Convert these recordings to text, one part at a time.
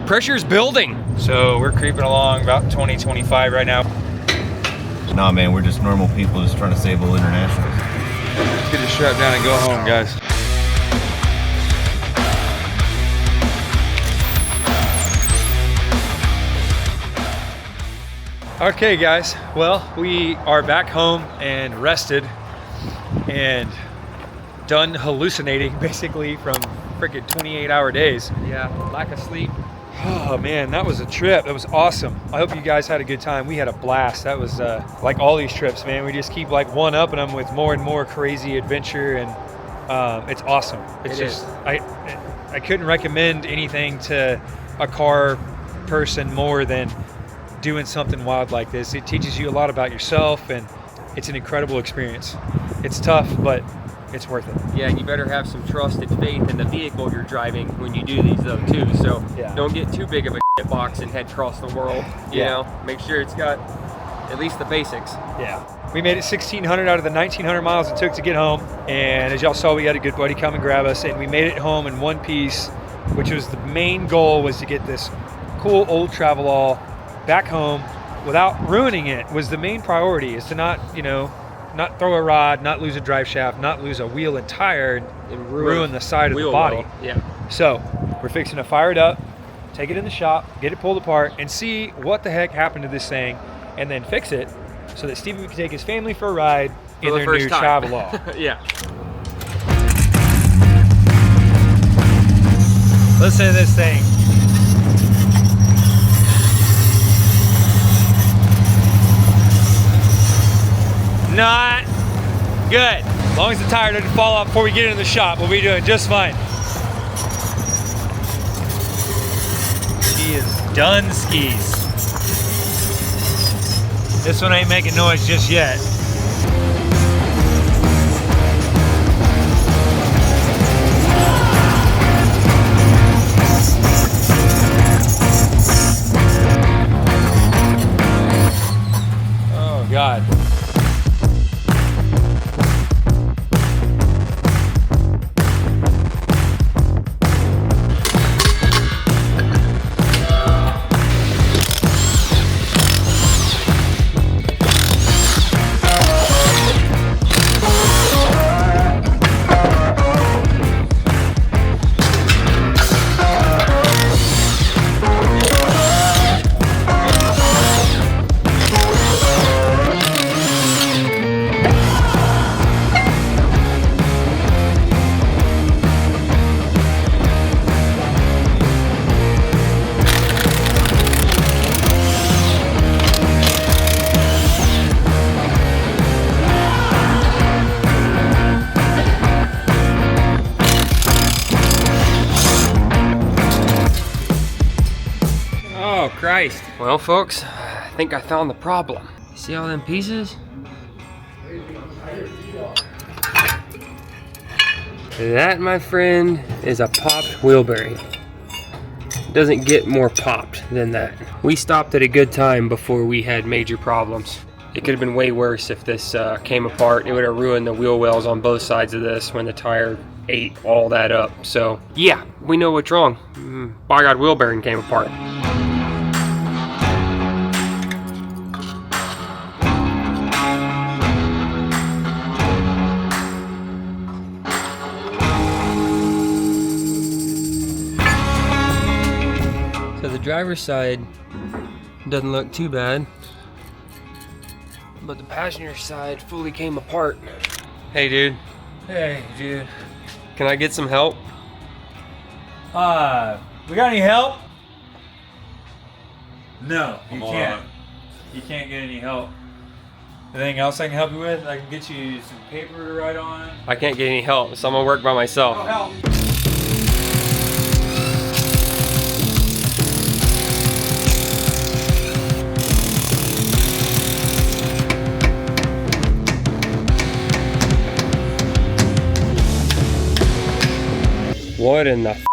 pressure's building. So we're creeping along about 20, 25 right now. Nah, man, we're just normal people just trying to save old internationals. Let's get it strapped down and go home, guys. Okay, guys. Well, we are back home and rested and done hallucinating basically from freaking 28-hour days. Yeah, lack of sleep. Oh man, that was a trip. That was awesome. I hope you guys had a good time. We had a blast. That was like all these trips, man. We just keep like one-upping them with more and more crazy adventure, and it's awesome. It's I couldn't recommend anything to a car person more than doing something wild like this. It teaches you a lot about yourself, and it's an incredible experience. It's tough, but it's worth it. Yeah, and you better have some trust and faith in the vehicle you're driving when you do these though too. So don't get too big of a shit box and head across the world. You know, make sure it's got at least the basics. Yeah. We made it 1,600 out of the 1,900 miles it took to get home. And as y'all saw, we had a good buddy come and grab us, and we made it home in one piece, which was the main goal, was to get this cool old Travelall back home without ruining it. Was the main priority, is to not, you know, not throw a rod, not lose a drive shaft, not lose a wheel and tire, and ruin the side of the body. Yeah. So we're fixing to fire it up, take it in the shop, get it pulled apart, and see what the heck happened to this thing, and then fix it so that Steven can take his family for a ride in their new Travelall. Yeah. Listen to this thing. Not good. As long as the tire doesn't fall off before we get into the shop, we'll be doing just fine. He is done skis. This one ain't making noise just yet. Oh God. Christ. Well, folks, I think I found the problem. See all them pieces? That, my friend, is a popped wheel bearing. Doesn't get more popped than that. We stopped at a good time before we had major problems. It could have been way worse if this came apart. It would have ruined the wheel wells on both sides of this when the tire ate all that up. So yeah, we know what's wrong. By God, wheel bearing came apart. So the driver's side doesn't look too bad, but the passenger side fully came apart. Hey dude. Hey, dude. Can I get some help? We got any help? No, you can't. You can't get any help. Anything else I can help you with? I can get you some paper to write on. I can't get any help, so I'm gonna work by myself. Oh, help. What in the f?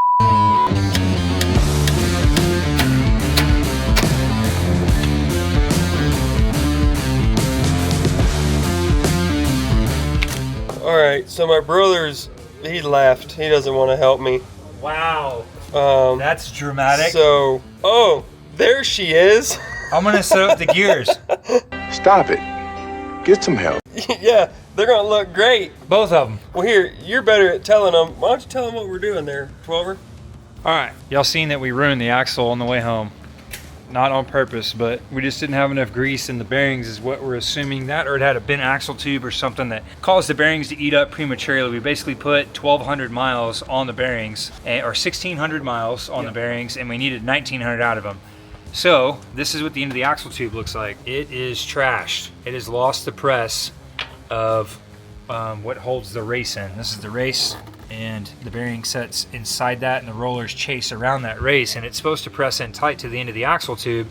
Alright, so my brother's, he left. He doesn't want to help me. Wow. That's dramatic. So, oh, there she is. I'm gonna set up the gears. Stop it. Get some help. Yeah, they're gonna look great. Both of them. Well, here, you're better at telling them. Why don't you tell them what we're doing there, 12er? All right, y'all seen that we ruined the axle on the way home. Not on purpose, but we just didn't have enough grease in the bearings is what we're assuming that, or it had a bent axle tube or something that caused the bearings to eat up prematurely. We basically put 1,200 miles on the bearings, or 1,600 miles on the bearings, and we needed 1,900 out of them. So this is what the end of the axle tube looks like. It is trashed. It has lost the press of what holds the race in. This is the race, and the bearing sets inside that, and the rollers chase around that race, and it's supposed to press in tight to the end of the axle tube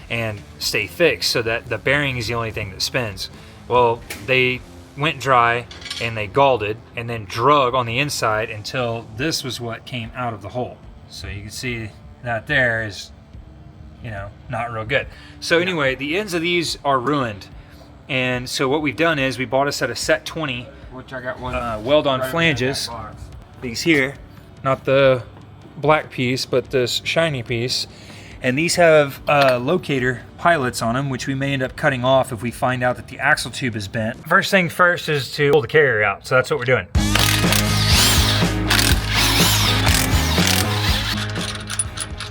and stay fixed so that the bearing is the only thing that spins. Well, they went dry and they galled and then drug on the inside until this was what came out of the hole. So you can see that there is, you know, not real good. So anyway, the ends of these are ruined. And so what we've done is we bought a set of set 20 Which I got one. weld-on flanges. These here, not the black piece, but this shiny piece. And these have locator pilots on them, which we may end up cutting off if we find out that the axle tube is bent. First thing first is to pull the carrier out. So that's what we're doing.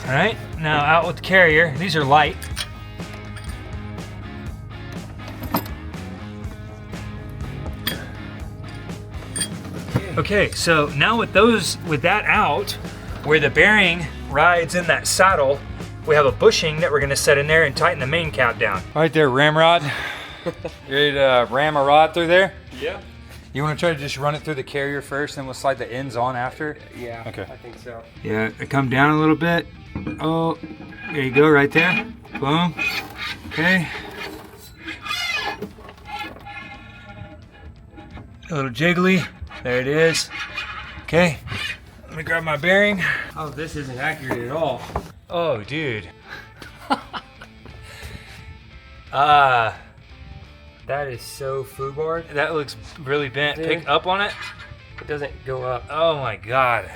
All right, now out with the carrier. These are light. Okay, so now with that out, where the bearing rides in that saddle, we have a bushing that we're gonna set in there and tighten the main cap down. All right there, ramrod. You ready to ram a rod through there? Yeah. You wanna try to just run it through the carrier first, then we'll slide the ends on after? Yeah, okay. I think so. Yeah, come down a little bit. Oh, there you go, right there. Boom. Okay. A little jiggly. There it is. Okay. Let me grab my bearing. Oh, this isn't accurate at all. Oh, dude. That is so foobarred. That looks really bent. Dude. Pick up on it. It doesn't go up. Oh my God.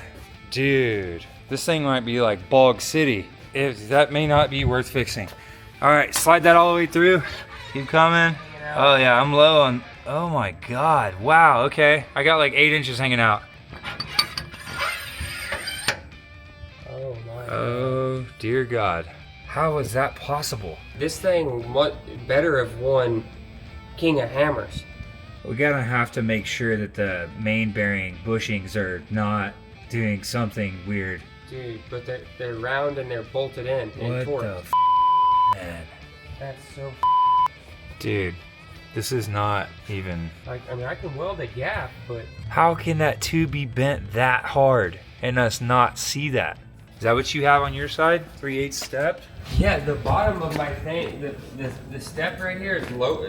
Dude. This thing might be like Bog City. That may not be worth fixing. All right, slide that all the way through. Keep coming. Oh yeah, I'm low on, oh my God. Wow, okay. I got like 8 inches hanging out. Oh my. Oh dear God. How is that possible? This thing, what better have won King of Hammers. We gotta have to make sure that the main bearing bushings are not doing something weird. Dude, but they're round and they're bolted in and What torqued. the man? That's so Dude, this is not even... like, I mean, I can weld a gap, but... How can that tube be bent that hard and us not see that? Is that what you have on your side? 3/8 step? Yeah, the bottom of my thing, the step right here is low.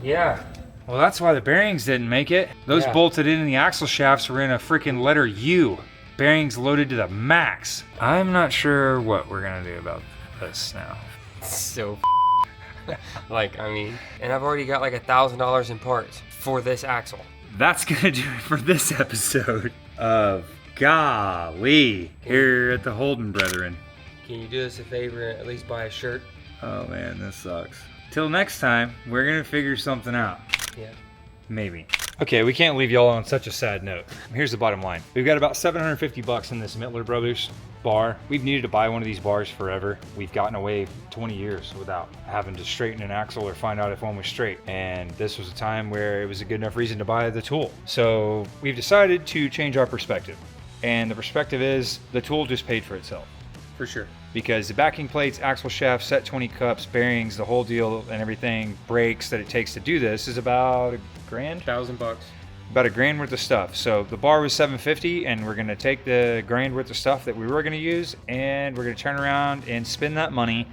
Yeah. Well, that's why the bearings didn't make it. Those Yeah. bolted in the axle shafts were in a freaking letter U. Bearings loaded to the max. I'm not sure what we're gonna do about this now. So like, I mean, and I've already got like $1,000 in parts for this axle. That's gonna do it for this episode of Golly here at the Holden Brethren. Can you do us a favor and at least buy a shirt? Oh man, this sucks. Till next time, we're gonna figure something out. Yeah. Maybe. Okay, we can't leave y'all on such a sad note. Here's the bottom line. We've got about $750 in this Mittler Brothers bar. We've needed to buy one of these bars forever. We've gotten away 20 years without having to straighten an axle or find out if one was straight. And this was a time where it was a good enough reason to buy the tool. So we've decided to change our perspective. And the perspective is the tool just paid for itself. For sure. Because the backing plates, axle shaft, set 20 cups, bearings, the whole deal and everything, brakes that it takes to do this is about $1,000? $1,000. About $1,000 worth of stuff. So the bar was $750 and we're gonna take the $1,000 worth of stuff that we were gonna use and we're gonna turn around and spend that money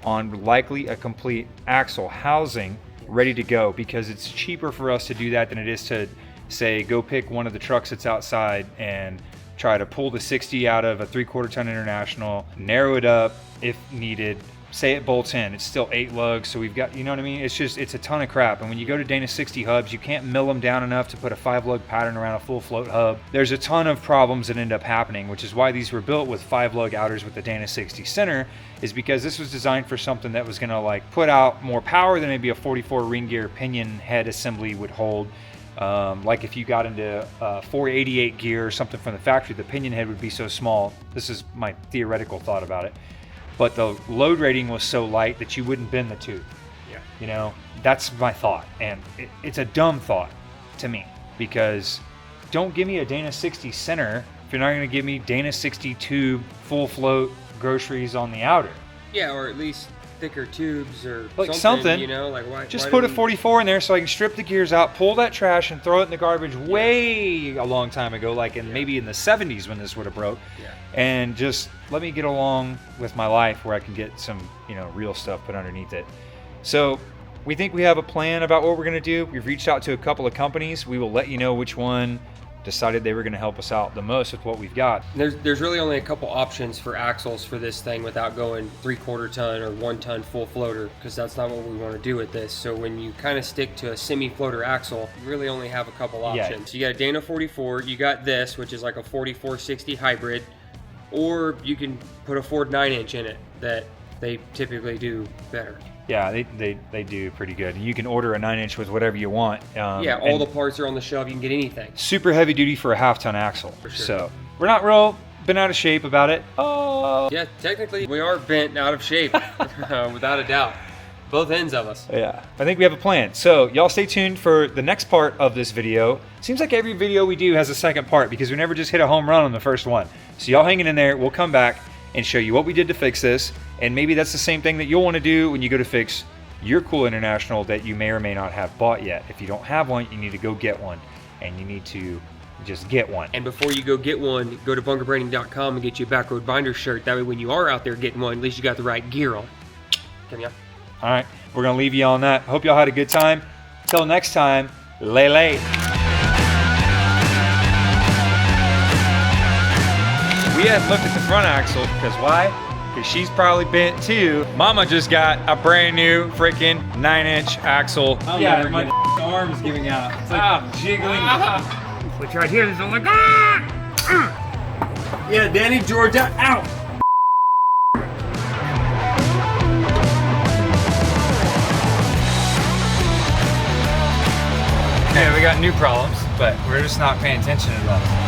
on likely a complete axle housing ready to go, because it's cheaper for us to do that than it is to say go pick one of the trucks that's outside and try to pull the 60 out of a 3/4 ton International, narrow it up, if needed. Say it bolts in, it's still 8 lugs, so we've got, you know what I mean? It's a ton of crap. And when you go to Dana 60 hubs, you can't mill them down enough to put a 5 lug pattern around a full float hub. There's a ton of problems that end up happening, which is why these were built with 5 lug outers with the Dana 60 center, is because this was designed for something that was gonna like put out more power than maybe a 44 ring gear pinion head assembly would hold. Like if you got into 488 gear or something from the factory, the pinion head would be so small. This is my theoretical thought about it. But the load rating was so light that you wouldn't bend the tube. Yeah. You know, that's my thought. And it's a dumb thought to me, because don't give me a Dana 60 center if you're not going to give me Dana 60 tube full float groceries on the outer. Yeah, or at least thicker tubes or Like something, something. you know, like why Just why put do a we- 44 in there so I can strip the gears out, pull that trash, and throw it in the garbage way a long time ago, like maybe in the 70s when this would have broke. Yeah. And just let me get along with my life where I can get some, you know, real stuff put underneath it. So we think we have a plan about what we're going to do. We've reached out to a couple of companies. We will let you know which one decided they were going to help us out the most with what we've got. There's really only a couple options for axles for this thing without going 3/4 ton or 1 ton full floater, because that's not what we want to do with this. So when you kind of stick to a semi-floater axle, you really only have a couple options. You got a Dana 44, you got this, which is like a 4460 hybrid, or you can put a Ford 9-inch in it that they typically do better. Yeah, they do pretty good. You can order a 9-inch with whatever you want. Yeah, all the parts are on the shelf. You can get anything. Super heavy duty for a half-ton axle. For sure. So we're not real been out of shape about it. Oh. Yeah, technically we are bent out of shape, without a doubt. Both ends of us. Yeah, I think we have a plan. So y'all stay tuned for the next part of this video. Seems like every video we do has a second part because we never just hit a home run on the first one. So y'all hanging in there. We'll come back and show you what we did to fix this. And maybe that's the same thing that you'll want to do when you go to fix your Cool International that you may or may not have bought yet. If you don't have one, you need to go get one. And you need to just get one. And before you go get one, go to bunkerbranding.com and get you a Backroad Binder shirt. That way when you are out there getting one, at least you got the right gear on. Come here. All right, we're going to leave you on that. Hope y'all had a good time. Till next time, lay. We hadn't looked at the front axle because why? Because she's probably bent too. Mama just got a brand new freaking 9-inch axle. Yeah, my arm's giving out. It's like jiggling. Which right here is all like, Yeah, Danny Georgia out. Yeah, we got new problems, but we're just not paying attention at all.